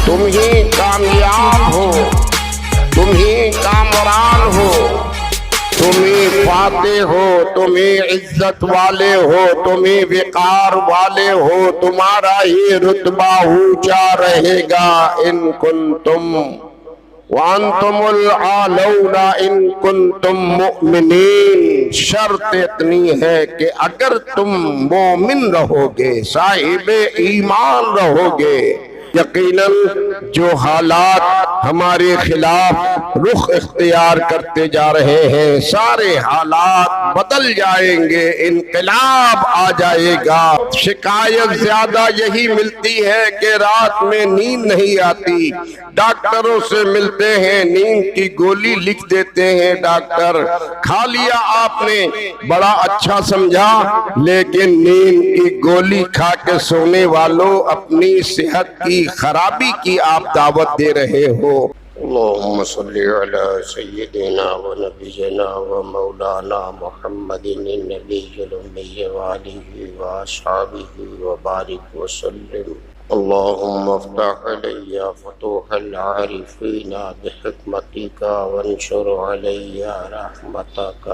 تم ہی کامیاب ہو، تم ہی کامران ہو، تم ہی فاتح ہو، تم ہی عزت والے ہو، تم ہی وقار والے ہو، تمہارا ہی رتبہ اونچا رہے گا ان کنتم وانتم العالون ان کنتم مؤمنین۔ شرط اتنی ہے کہ اگر تم مومن رہو گے، صاحب ایمان رہو گے، یقیناً جو حالات ہمارے خلاف رخ اختیار کرتے جا رہے ہیں سارے حالات بدل جائیں گے، انقلاب آ جائے گا۔ شکایت زیادہ یہی ملتی ہے کہ رات میں نیند نہیں آتی، ڈاکٹروں سے ملتے ہیں، نیند کی گولی لکھ دیتے ہیں ڈاکٹر، کھا لیا آپ نے بڑا اچھا سمجھا، لیکن نیند کی گولی کھا کے سونے والوں اپنی صحت کی خرابی کی آپ دعوت دے رہے ہو۔ اللہم صلی علی سیدنا و نبینا و مولانا محمد النبی الامی وآلہ و اصحابہ و بارک وسلم۔ اللہم افتح علی فتوح العارفین بحکمتک وانشر علی رحمتک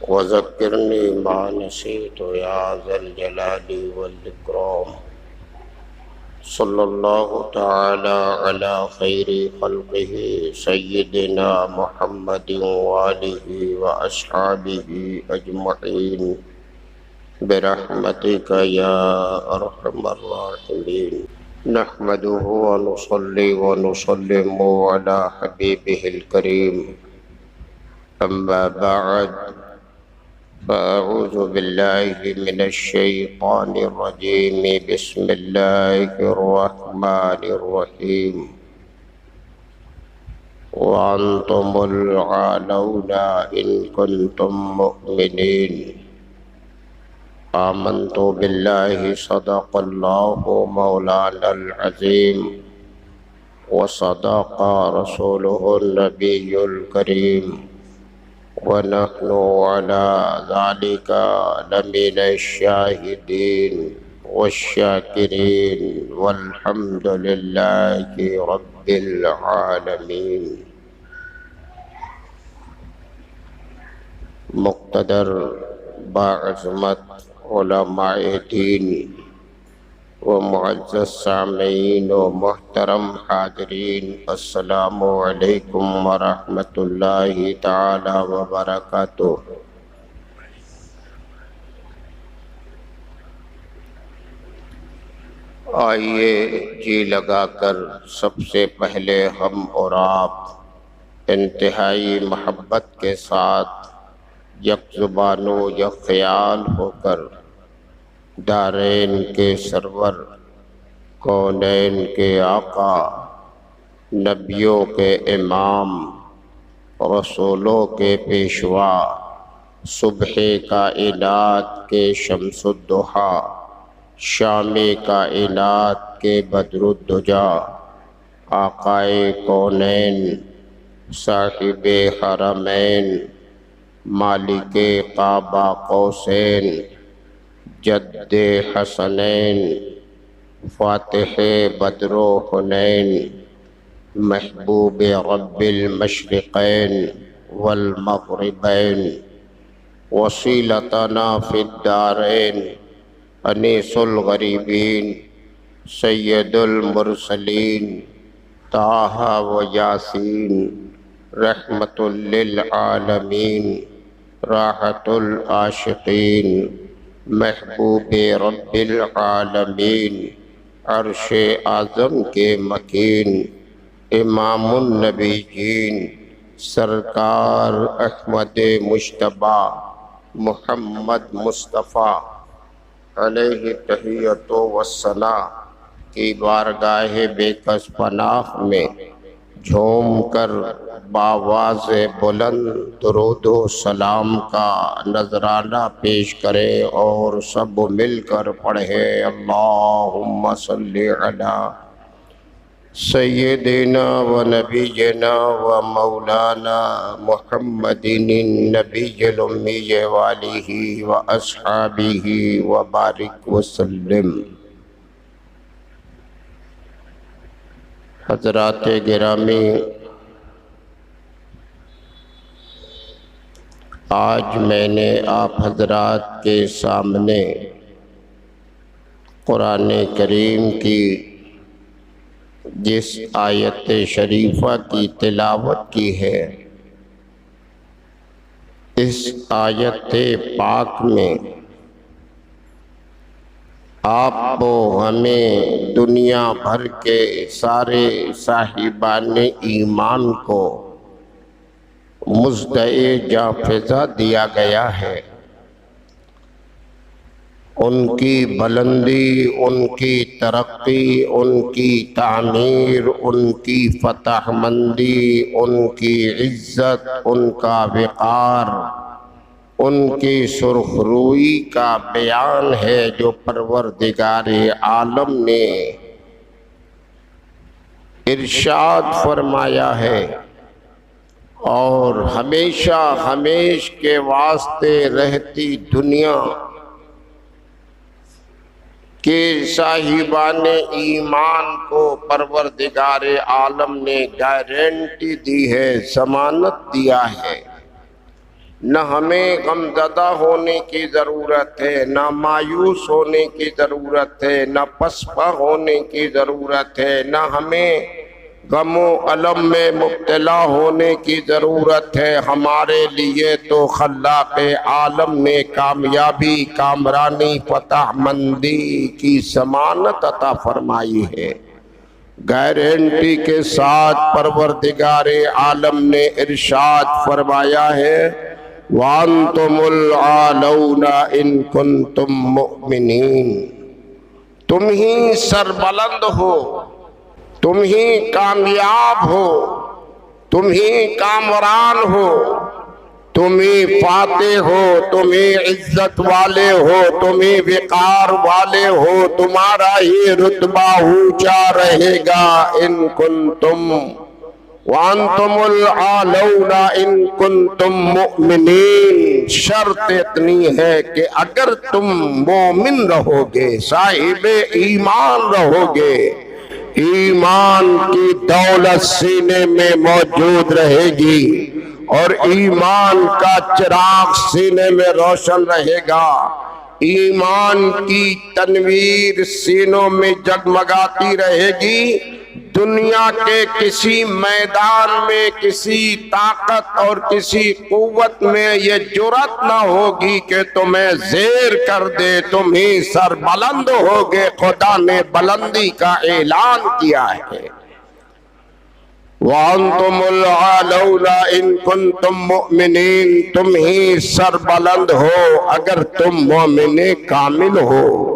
وذکرنی ما نسیت یا ذا الجلال والاکرام۔ صلی اللہ تعالی علی خیر خلقہ سیدنا محمد وآلہ واصحابہ اجمعین برحمتک یا ارحم الراحمین۔ نحمده ونصلی ونسلم علی حبیبہ الکریم، اما بعد فأعوذ بالله من الشيطان الرجيم، بسم الله الرحمن الرحيم۔ وأنتم العالون إن كنتم مؤمنين۔ آمنت بالله صدق الله مولانا العظيم وصدق رسوله النبي الكريم، ونحن على ذلك لمن الشاهدين والشاكرين، والحمد لله رب العالمين۔ مقتدر باعظمت علماء دین و معزز سامعین و محترم حاضرین، السلام علیکم ورحمۃ اللہ تعالی وبرکاتہ۔ آئیے جی لگا کر سب سے پہلے ہم اور آپ انتہائی محبت کے ساتھ یک زبان و یک خیال ہو کر دارین کے سرور، کونین کے آقا، نبیوں کے امام، رسولوں کے پیشوا، صبح کائنات کے شمس الضحیٰ، شام کائنات کے بدر الدجا، آقائے کونین، صاحب حرمین، مالک قاب قوسین، جد حسنین، فاتح بدر و حنین، محبوب رب المشرقین والمغربین، وسیلتنا فی الدارین، انیس الغریبین، سید المرسلین، طٰہٰ و یاسین، رحمت للعالمین، راحت العاشقین، محبوب رب العالمین، عرش اعظم کے مکین، امام النبیین، سرکار احمد مجتبیٰ محمد مصطفیٰ علیہ تحیۃ و ثنا کی بارگاہ بے کس پناہ میں جھوم کر بآواز بلند درود و سلام کا نذرانہ پیش کرے اور سب مل کر پڑھے، اللہم صلی علی سیدنا و نبینا و مولانا محمد النبی الامی وآلہ و اصحابہ و بارک وسلم۔ حضرات گرامی، آج میں نے آپ حضرات کے سامنے قرآن کریم کی جس آیت شریفہ کی تلاوت کی ہے، اس آیت پاک میں آپ کو ہمیں دنیا بھر کے سارے صاحبان ایمان کو مزدع جافزہ دیا گیا ہے۔ ان کی بلندی، ان کی ترقی، ان کی تعمیر، ان کی فتح مندی، ان کی عزت، ان کا وقار، ان کی سرخ روئی کا بیان ہے جو پروردگار عالم نے ارشاد فرمایا ہے، اور ہمیشہ ہمیش کے واسطے رہتی دنیا کہ صاحبان ایمان کو پروردگار عالم نے گارنٹی دی ہے، ضمانت دیا ہے۔ نہ ہمیں غمزدہ ہونے کی ضرورت ہے، نہ مایوس ہونے کی ضرورت ہے، نہ پسپا ہونے کی ضرورت ہے، نہ ہمیں غم و الم میں مبتلا ہونے کی ضرورت ہے۔ ہمارے لیے تو خلاق عالم نے کامیابی، کامرانی، فتح مندی کی ضمانت عطا فرمائی ہے۔ گارنٹی کے ساتھ پروردگار عالم نے ارشاد فرمایا ہے، وَأَنْتُمُ الْعَالَوْنَ إِن كُنْتُم مُؤْمِنِينَ، تم ہی سربلند ہو، تم ہی کامیاب ہو، تم ہی کامران ہو، تم ہی فاتح ہو، تم ہی عزت والے ہو، تم ہی وقار والے ہو، تمہارا ہی رتبہ اونچا رہے گا۔ ان کنتم وانتم العالون ان کنتم مؤمنین، شرط اتنی ہے کہ اگر تم مومن رہو گے، صاحب ایمان رہو گے، ایمان کی دولت سینے میں موجود رہے گی اور ایمان کا چراغ سینے میں روشن رہے گا، ایمان کی تنویر سینوں میں جگمگاتی رہے گی، دنیا کے کسی میدان میں کسی طاقت اور کسی قوت میں یہ جرات نہ ہوگی کہ تمہیں زیر کر دے، تم ہی سر بلند ہوگے۔ خدا نے بلندی کا اعلان کیا ہے، وَأَنْتُمُ الْعَالَوْنَ إِن كُنْتُم مُؤْمِنِينَ، تم ہی سر بلند ہو اگر تم مومن کامل ہو۔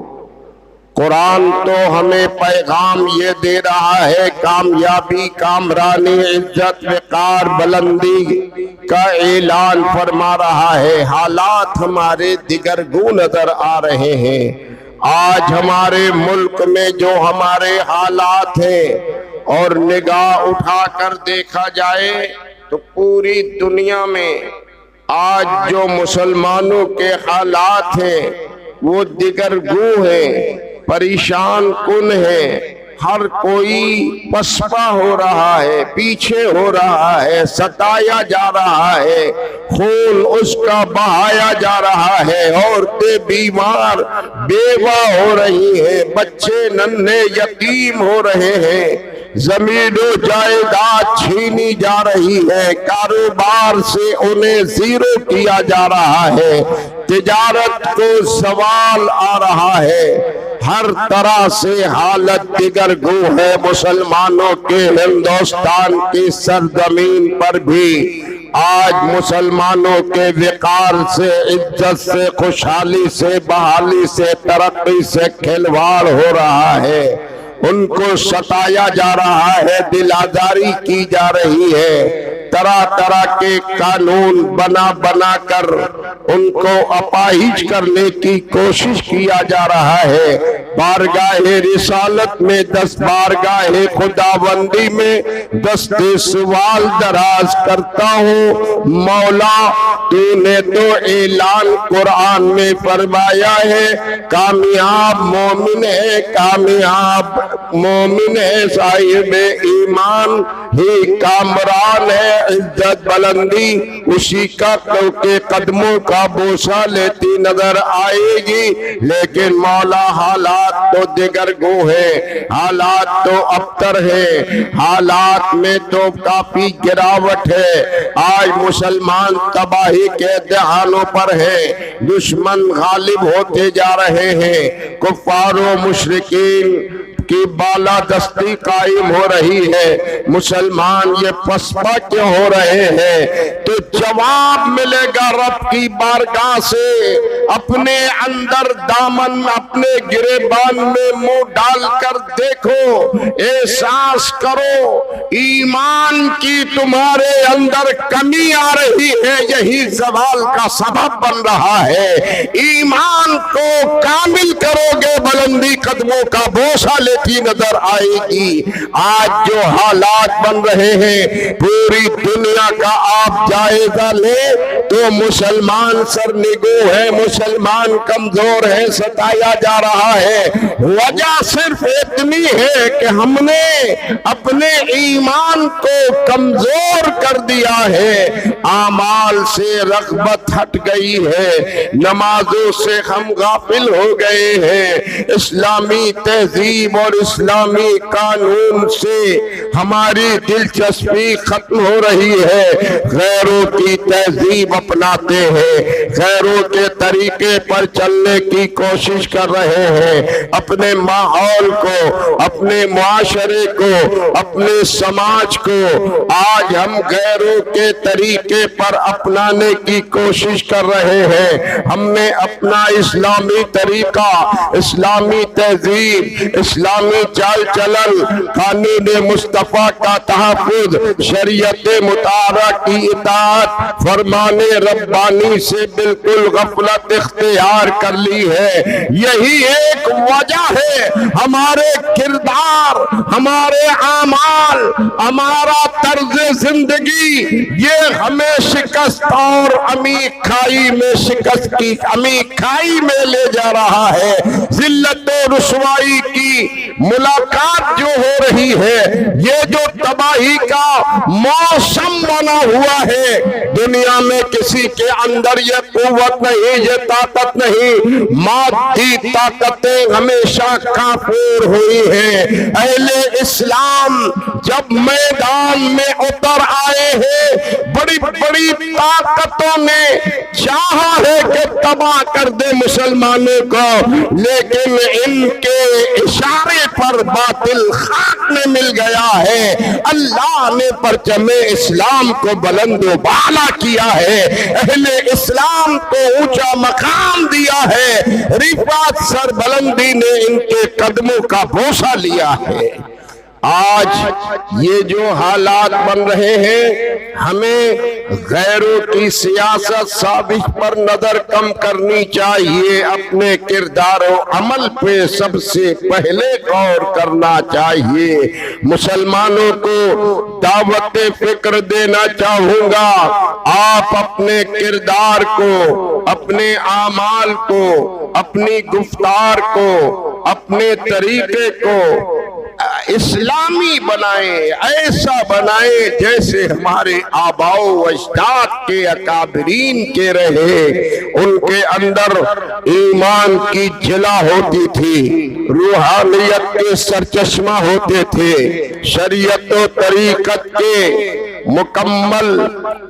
قرآن تو ہمیں پیغام یہ دے رہا ہے، کامیابی، کامرانی، عزت، وقار، بلندی کا اعلان فرما رہا ہے۔ حالات ہمارے دگرگوں نظر آ رہے ہیں۔ آج ہمارے ملک میں جو ہمارے حالات ہیں اور نگاہ اٹھا کر دیکھا جائے تو پوری دنیا میں آج جو مسلمانوں کے حالات ہیں وہ دگرگوں ہیں، پریشان کن ہے، ہر کوئی پسپا ہو رہا ہے، پیچھے ہو رہا ہے، ستایا جا رہا ہے، خون اس کا بہایا جا رہا ہے، عورتیں بیمار بیوہ ہو رہی ہیں، بچے ننھے یتیم ہو رہے ہیں، زمین و جائیداد چھینی جا رہی ہے، کاروبار سے انہیں زیرو کیا جا رہا ہے، تجارت کو زوال آ رہا ہے، ہر طرح سے حالت دگرگو ہے۔ مسلمانوں کے ہندوستان کی سرزمین پر بھی آج مسلمانوں کے وقار سے، عزت سے، خوشحالی سے، بحالی سے، ترقی سے کھلواڑ ہو رہا ہے، ان کو ستایا جا رہا ہے، دل آزاری کی جا رہی ہے، طرح طرح کے قانون بنا بنا کر ان کو اپاہج کرنے کی کوشش کیا جا رہا ہے۔ بارگاہ رسالت میں، 10 بارگاہ خداوندی میں دستے سوال دراز کرتا ہوں مولا تو نے تو اعلان قرآن میں فرمایا ہے کامیاب مومن ہے، کامیاب مومن ہے، صاحب ایمان ہی کامران ہے، عزت بلندی اسی کا کے قدموں کا بوسہ لیتی نظر آئے گی۔ لیکن مولا حالات تو دیگر گو ہے، حالات تو ابتر ہے، حالات میں تو کافی گراوٹ ہے۔ آج مسلمان تباہی کے دہانوں پر ہے، دشمن غالب ہوتے جا رہے ہیں، کفار و مشرکین کی بالادستی قائم ہو رہی ہے، مسلمان یہ پسپا کیوں ہو رہے ہیں؟ تو جواب ملے گا رب کی بارگاہ سے۔ اپنے اندر دامن اپنے گریبان میں منہ ڈال کر دیکھو، احساس کرو ایمان کی تمہارے اندر کمی آ رہی ہے، یہی زوال کا سبب بن رہا ہے۔ ایمان کو کامل کرو گے، بلندی قدموں کا بوسہ لیتی نظر آئے گی۔ آج جو حالات بن رہے ہیں پوری دنیا کا آپ جائزہ لیں تو مسلمان سرنگو ہے، مسلمان کمزور ہے، ستایا جا رہا ہے۔ وجہ صرف اتنی ہے کہ ہم نے اپنے ایمان کو کمزور کر دیا ہے، اعمال سے رغبت ہٹ گئی ہے، نمازوں سے ہم غافل ہو گئے ہیں، اسلامی تہذیب اور اسلامی قانون سے ہماری دلچسپی ختم ہو رہی ہے، غیروں کی تہذیب اپناتے ہیں، غیروں کے طریقے پر چلنے کی کوشش کر رہے ہیں، اپنے ماحول کو، اپنے معاشرے کو، اپنے سماج کو آج ہم غیروں کے طریقے پر اپنانے کی کوشش کر رہے ہیں۔ ہم نے اپنا اسلامی طریقہ، اسلامی تہذیب، اسلامی چال چلن، قانون مصطفیٰ کا تحفظ، شریعت مطہرہ کی اطاعت، فرمان ربانی سے بالکل غفلت اختیار کر لی ہے۔ یہی ایک وجہ ہے ہمارے کردار، ہمارے اعمال، ہمارا طرز زندگی یہ ہمیں شکست اور عمیق کھائی میں شکست کی عمیق کھائی میں لے جا رہا ہے۔ ذلت و رسوائی کی ملاقات جو ہو رہی ہے، یہ جو تباہی کا موسم بنا ہوا ہے، دنیا میں کسی کے اندر یہ قوت نہیں، یہ طاقت نہیں، مادی طاقتیں ہمیشہ کافر ہوئی ہیں۔ اہل اسلام جب میدان میں اتر آئے ہیں، بڑی بڑی طاقتوں نے چاہا ہے کہ تباہ کر دے مسلمانوں کو، لیکن ان کے اشارے پر باطل خاک میں مل گیا ہے۔ اللہ نے پرچم اسلام کو بلند و بالا کیا ہے، اہل اسلام کو اونچا مقام دیا ہے، رفعت سربلندی نے ان کے قدموں کا بوسہ لیا ہے۔ آج یہ جو حالات بن رہے ہیں، ہمیں غیروں کی سیاست سازش پر نظر کم کرنی چاہیے، اپنے کردار و عمل پہ سب سے پہلے غور کرنا چاہیے۔ مسلمانوں کو دعوت فکر دینا چاہوں گا، آپ اپنے کردار کو، اپنے اعمال کو، اپنی گفتار کو، اپنے طریقے کو اسلامی بنائیں، ایسا بنائیں جیسے ہمارے آباء و اجداد کے اکابرین کے رہے۔ ان کے اندر ایمان کی جلا ہوتی تھی، روحانیت کے سرچشمہ ہوتے تھے، شریعت و طریقت کے مکمل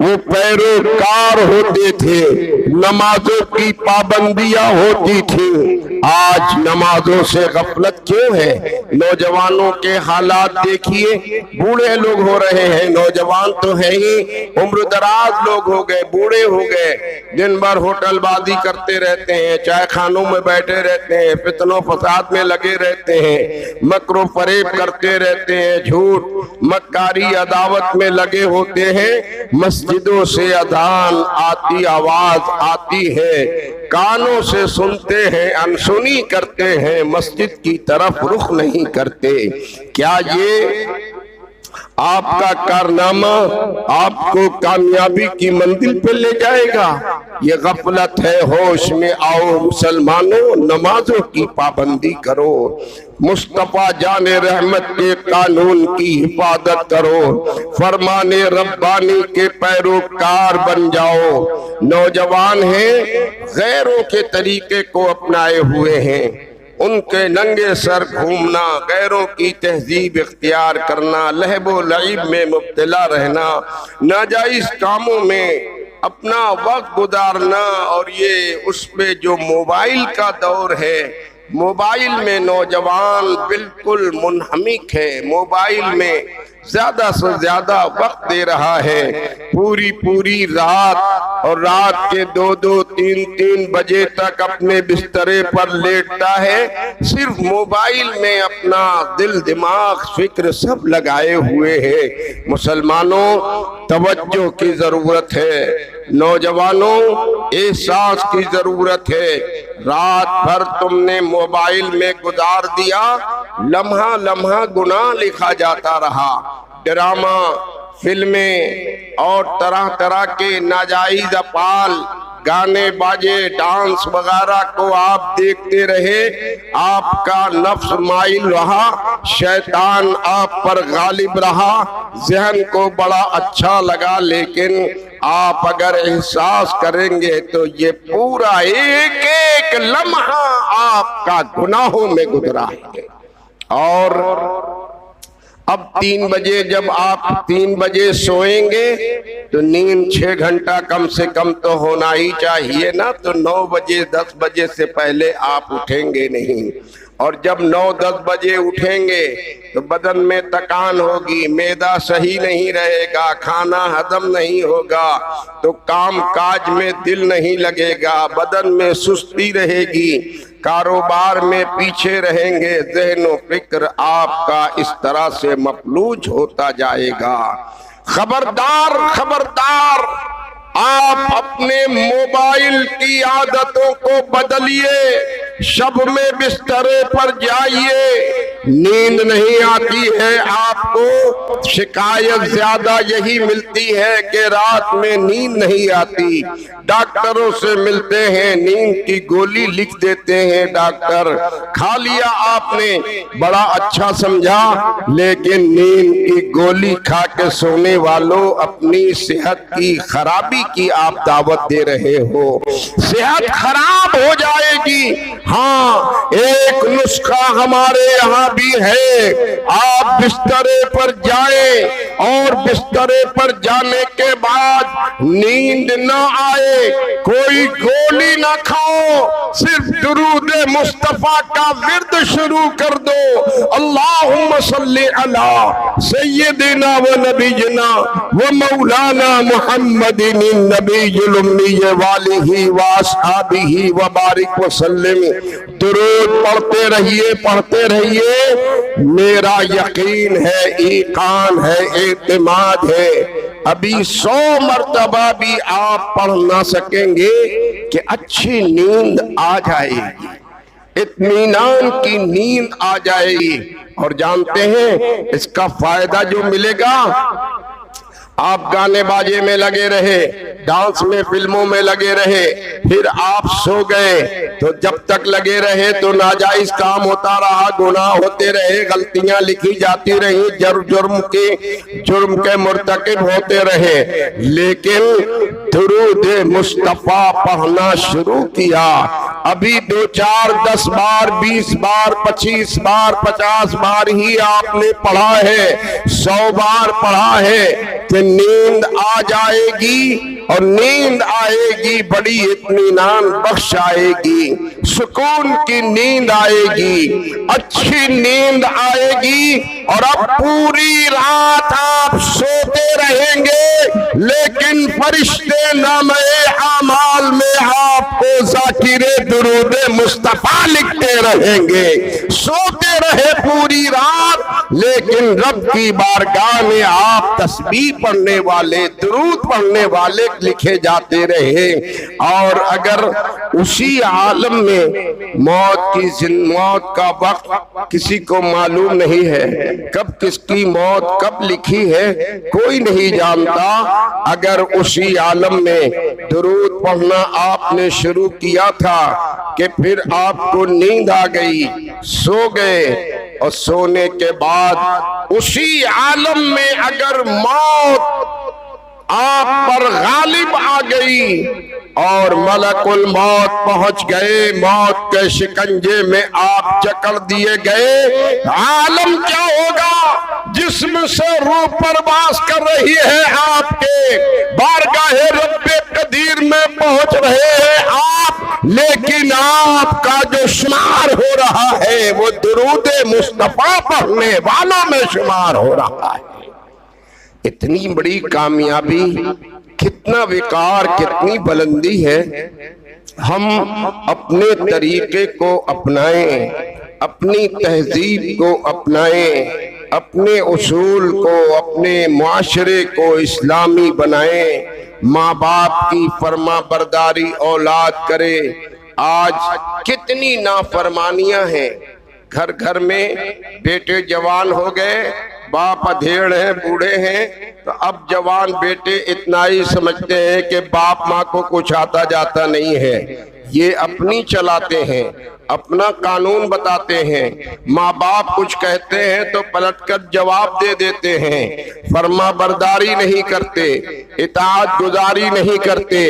وہ پیروکار ہوتے تھے، نمازوں کی پابندیاں ہوتی تھی۔ آج نمازوں سے غفلت کیوں ہے؟ نوجوانوں کے حالات دیکھیے، بوڑھے لوگ ہو رہے ہیں، نوجوان تو ہے ہی، عمر دراز لوگ ہو گئے، بوڑھے ہو گئے، دن بھر ہوٹل بازی کرتے رہتے ہیں، چائے خانوں میں بیٹھے رہتے ہیں، فتن و فساد میں لگے رہتے ہیں، مکر و فریب کرتے رہتے ہیں، جھوٹ مکاری عداوت میں لگے ہوتے ہیں۔ مسجدوں سے اذان آتی، آواز آتی ہے، کانوں سے سنتے ہیں، انسنی کرتے ہیں، مسجد کی طرف رخ نہیں کرتے۔ کیا یہ آپ کا کارنامہ آپ کو کامیابی کی منزل پہ لے جائے گا۔ یہ غفلت ہے، ہوش میں آؤ مسلمانوں، نمازوں کی پابندی کرو، مصطفیٰ جان رحمت کے قانون کی حفاظت کرو، فرمان ربانی کے پیروکار بن جاؤ۔ نوجوان ہیں، غیروں کے طریقے کو اپنائے ہوئے ہیں، ان کے ننگے سر گھومنا، غیروں کی تہذیب اختیار کرنا، لہب و لعب میں مبتلا رہنا، ناجائز کاموں میں اپنا وقت گزارنا، اور یہ اس پہ جو موبائل کا دور ہے، موبائل میں نوجوان بالکل منہمک ہے، موبائل میں زیادہ سے زیادہ وقت دے رہا ہے، پوری رات، اور رات کے 2 3 بجے تک اپنے بسترے پر لیٹتا ہے، صرف موبائل میں اپنا دل دماغ فکر سب لگائے ہوئے ہیں۔ مسلمانوں، توجہ کی ضرورت ہے، نوجوانوں احساس کی ضرورت ہے۔ رات بھر تم نے موبائل میں گزار دیا، لمحہ لمحہ گناہ لکھا جاتا رہا، ڈرامہ، فلمیں اور طرح طرح کے ناجائز افعال، گانے باجے، ڈانس وغیرہ کو آپ دیکھتے رہے، آپ کا نفس مائل رہا، شیطان آپ پر غالب رہا، ذہن کو بڑا اچھا لگا، لیکن آپ اگر احساس کریں گے تو یہ پورا ایک ایک لمحہ آپ کا گناہوں میں گزرا ہے۔ اور اب 3 بجے جب آپ 3 بجے سوئیں گے تو نیند 6 گھنٹہ کم سے کم تو ہونا ہی چاہیے نا، تو 9 بجے 10 بجے سے پہلے آپ اٹھیں گے نہیں، اور جب 9-10 بجے اٹھیں گے تو بدن میں تکان ہوگی، معدہ صحیح نہیں رہے گا، کھانا ہضم نہیں ہوگا، تو کام کاج میں دل نہیں لگے گا، بدن میں سستی رہے گی، کاروبار میں پیچھے رہیں گے، ذہن و فکر آپ کا اس طرح سے مفلوج ہوتا جائے گا۔ خبردار خبردار، آپ اپنے موبائل کی عادتوں کو بدلیے، شب میں بسترے پر جائیے، نیند نہیں آتی ہے آپ کو، شکایت زیادہ یہی ملتی ہے کہ رات میں نیند نہیں آتی، ڈاکٹروں سے ملتے ہیں، نیند کی گولی لکھ دیتے ہیں ڈاکٹر، کھا لیا آپ نے بڑا اچھا سمجھا، لیکن نیند کی گولی کھا کے سونے والوں اپنی صحت کی خرابی کی آپ دعوت دے رہے ہو، صحت خراب ہو جائے گی۔ ہاں، ایک نسخہ ہمارے یہاں بھی ہے، آپ بسترے پر جائیں اور بسترے پر جانے کے بعد نیند نہ آئے، کوئی گولی نہ کھاؤ، صرف درود مصطفیٰ کا ورد شروع کر دو، اللہم صلی علی سیدنا و نبینا و مولانا محمد النبی الامی والہ و اصحابہ و بارک وسلم۔ درود پڑھتے رہیے، میرا یقین ہے، ایقان ہے، اعتماد ہے، ابھی 100 مرتبہ بھی آپ پڑھ نہ سکیں گے کہ اچھی نیند آ جائے گی، اطمینان کی نیند آ جائے گی۔ اور جانتے ہیں اس کا فائدہ جو ملے گا، آپ گانے باجے میں لگے رہے، ڈانس میں، فلموں میں لگے رہے، پھر آپ سو گئے تو جب تک لگے رہے تو ناجائز کام ہوتا رہا، گناہ ہوتے رہے، غلطیاں لکھی جاتی رہی، جرم کے مرتکب ہوتے رہے، لیکن درود مصطفیٰ پڑھنا شروع کیا، ابھی 2 4 10 بار 20 بار 25 بار 50 بار ہی آپ نے پڑھا ہے، 100 بار پڑھا ہے کہ نیند آ جائے گی، اور نیند آئے گی بڑی اطمینان بخش آئے گی، سکون کی نیند آئے گی، اچھی نیند آئے گی، اور اب پوری رات آپ سوتے رہیں گے، لیکن فرشتے نامہ اعمال میں آپ آپ کو ذاکر درود مصطفیٰ لکھتے رہیں گے، سوتے رہے پوری رات لیکن رب کی بارگاہ میں آپ تسبیح پڑھنے والے، درود پڑھنے والے لکھے جاتے رہے۔ اور اگر اسی عالم میں موت کا وقت کسی کو معلوم نہیں ہے، کب کس کی موت کب لکھی ہے کوئی نہیں جانتا، اگر اسی عالم میں درود پڑھنا آپ نے شروع کیا تھا کہ پھر آپ کو نیند آ گئی، سو گئے، اور سونے کے بعد اسی عالم میں اگر موت آپ پر غالب آ گئی اور ملک الموت پہنچ گئے، موت کے شکنجے میں آپ جکڑ دیے گئے، عالم کیا ہوگا؟ جسم سے روح پرواز کر رہی ہے، آپ کے بارگاہ رب قدیر میں پہنچ رہے ہیں آپ، لیکن آپ کا جو شمار ہو رہا ہے وہ درود مصطفیٰ پڑھنے والوں میں شمار ہو رہا ہے۔ اتنی بڑی کامیابی، کتنا وقار، کتنی بلندی ہے۔ ہم اپنے طریقے کو اپنائیں، اپنی تہذیب کو اپنائیں، اپنے اصول کو، اپنے معاشرے کو اسلامی بنائیں، ماں باپ کی فرما برداری اولاد کرے۔ آج کتنی نافرمانیاں ہیں، گھر گھر میں بیٹے جوان ہو گئے، باپ ادھیڑ ہیں، بوڑھے ہیں، تو اب جوان بیٹے اتنا ہی سمجھتے ہیں کہ باپ ماں کو کچھ آتا جاتا نہیں ہے، یہ اپنی چلاتے ہیں، اپنا قانون بتاتے ہیں، ماں باپ کچھ کہتے ہیں تو پلٹ کر جواب دے دیتے ہیں، فرما برداری نہیں کرتے، اطاعت گزاری نہیں کرتے،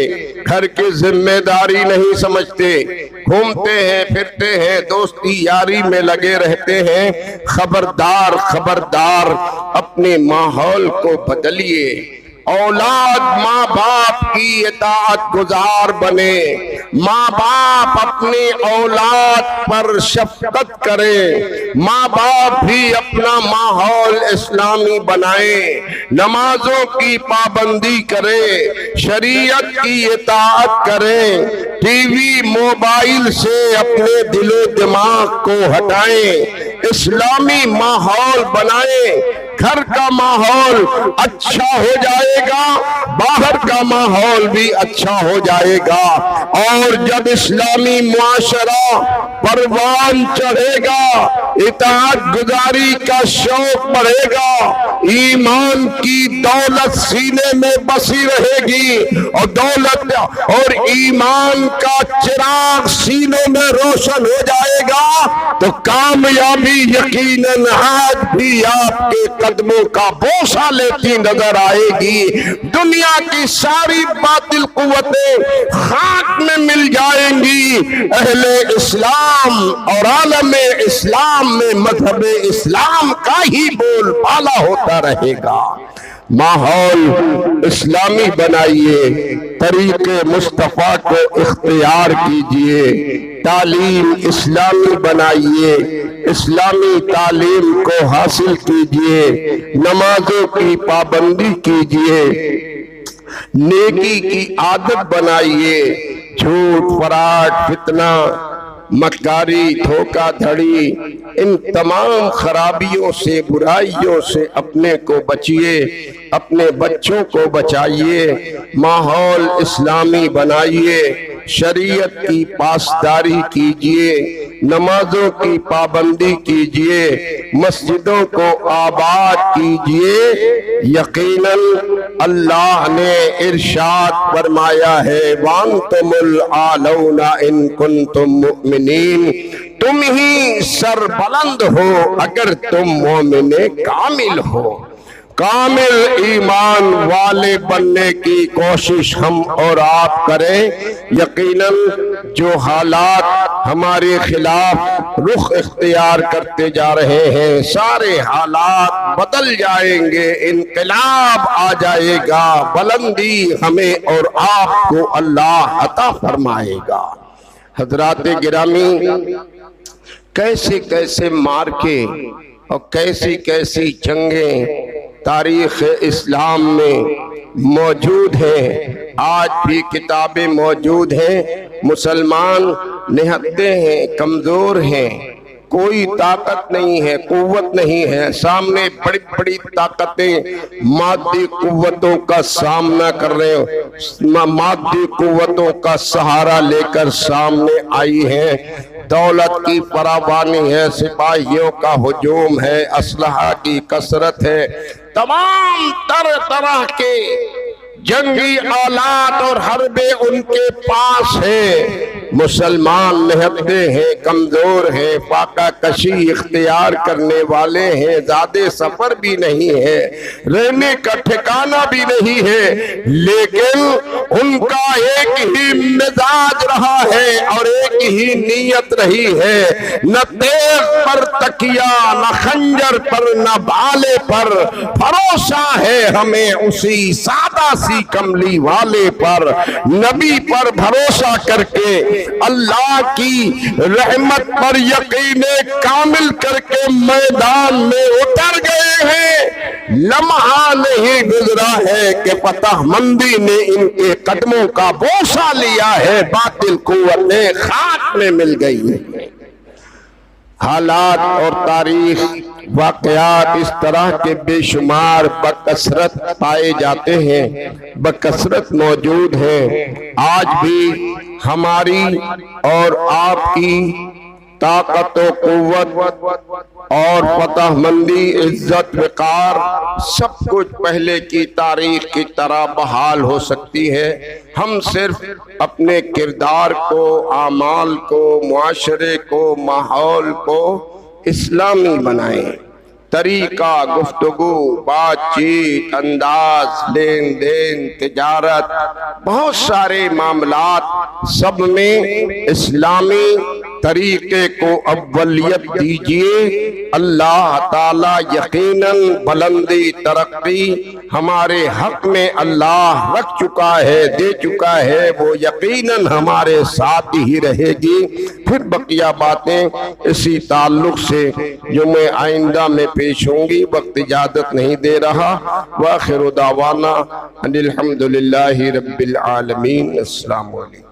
گھر کی ذمہ داری نہیں سمجھتے، گھومتے ہیں پھرتے ہیں، دوستی یاری میں لگے رہتے ہیں۔ خبردار خبردار، اپنے ماحول کو بدلیے، اولاد ماں باپ کی اطاعت گزار بنے، ماں باپ اپنی اولاد پر شفقت کرے، ماں باپ بھی اپنا ماحول اسلامی بنائے، نمازوں کی پابندی کرے، شریعت کی اطاعت کرے، ٹی وی موبائل سے اپنے دل و دماغ کو ہٹائیں، اسلامی ماحول بنائیں، گھر کا ماحول اچھا ہو جائے گا، باہر کا ماحول بھی اچھا ہو جائے گا، اور جب اسلامی معاشرہ پروان چڑھے گا، اطاعت گزاری کا شوق بڑھے گا، ایمان کی دولت سینے میں بسی رہے گی، اور دولت اور ایمان کا چراغ سینوں میں روشن ہو جائے گا، تو کامیابی یقیناً آج بھی آپ کے قدموں کا بوسہ لیتی نظر آئے گی۔ دنیا کی ساری باطل قوتیں خاک میں مل جائیں گی، اہل اسلام اور عالم اسلام میں مذہب اسلام کا ہی بول بالا ہوتا رہے گا۔ ماحول اسلامی بنائیے، طریق مصطفیٰ کو اختیار کیجئے، تعلیم اسلامی بنائیے، اسلامی تعلیم کو حاصل کیجئے، نمازوں کی پابندی کیجئے، نیکی کی عادت بنائیے، جھوٹ فراڈ فتنہ مکاری دھوکہ دھڑی ان تمام خرابیوں سے برائیوں سے اپنے کو بچیے، اپنے بچوں کو بچائیے، ماحول اسلامی بنائیے، شریعت کی پاسداری کیجئے، نمازوں کی پابندی کیجئے، مسجدوں کو آباد کیجئے۔ یقیناً اللہ نے ارشاد فرمایا ہے وَأَنْتُمُ الْأَعْلَوْنَ إِن كُنتُم مُؤْمِنِينَ، تم ہی سربلند ہو اگر تم مومن کامل ہو۔ کامل ایمان والے بننے کی کوشش ہم اور آپ کریں، یقیناً جو حالات ہمارے خلاف رخ اختیار کرتے جا رہے ہیں، سارے حالات بدل جائیں گے، انقلاب آ جائے گا، بلندی ہمیں اور آپ کو اللہ عطا فرمائے گا۔ حضرات گرامی، کیسے کیسے مارکے اور کیسی کیسی جنگیں تاریخ اسلام میں موجود ہیں، آج بھی کتابیں موجود ہیں، مسلمان نہتے ہیں، کمزور ہیں، کوئی طاقت نہیں ہے، قوت نہیں ہے، سامنے بڑی بڑی طاقتیں مادی قوتوں کا سامنا کر رہے ہو، مادی قوتوں کا سہارا لے کر سامنے آئی ہیں، دولت کی فراوانی ہے، سپاہیوں کا ہجوم ہے، اسلحہ کی کثرت ہے، تمام طرح کے جنگی آلات اور حربے ان کے پاس ہیں، مسلمان نہتے ہیں، کمزور ہیں، فاقہ کشی اختیار کرنے والے ہیں، زیادہ سفر بھی نہیں ہے، رہنے کا ٹھکانہ بھی نہیں ہے، لیکن ان کا ایک ہی مزاج رہا ہے اور ایک ہی نیت رہی ہے، نہ تیغ پر تکیہ، نہ خنجر پر، نہ بھالے پر، بھروسہ ہے ہمیں اسی سادہ سی کملی والے پر، نبی پر بھروسہ کر کے اللہ کی رحمت پر یقین کامل کر کے میدان میں اتر گئے ہیں، لمحہ نہیں گزرا ہے کہ فتح مندی نے ان کے قدموں کا بوسہ لیا ہے، باطل قوتیں خاک میں مل گئی ہیں۔ حالات اور تاریخ واقعات اس طرح کے بے شمار بکثرت پائے جاتے ہیں، بکثرت موجود ہیں، آج بھی ہماری اور آپ کی طاقت و قوت اور فتح مندی، عزت، وقار سب کچھ پہلے کی تاریخ کی طرح بحال ہو سکتی ہے، ہم صرف اپنے کردار کو، اعمال کو، معاشرے کو، ماحول کو اسلامی بنائیں، طریقہ، گفتگو، بات چیت، انداز، لین دین، تجارت، بہت سارے معاملات سب میں اسلامی طریقے کو اولیت دیجئے، اللہ تعالیٰ یقیناً بلندی ترقی ہمارے حق میں اللہ رکھ چکا ہے، دے چکا ہے، وہ یقیناً ہمارے ساتھ ہی رہے گی۔ پھر بقیہ باتیں اسی تعلق سے جو میں آئندہ میں پیش ہوں گی، وقت اجازت نہیں دے رہا۔ وآخر دعوانا ان الحمدللہ رب العالمین۔ السلام علیکم۔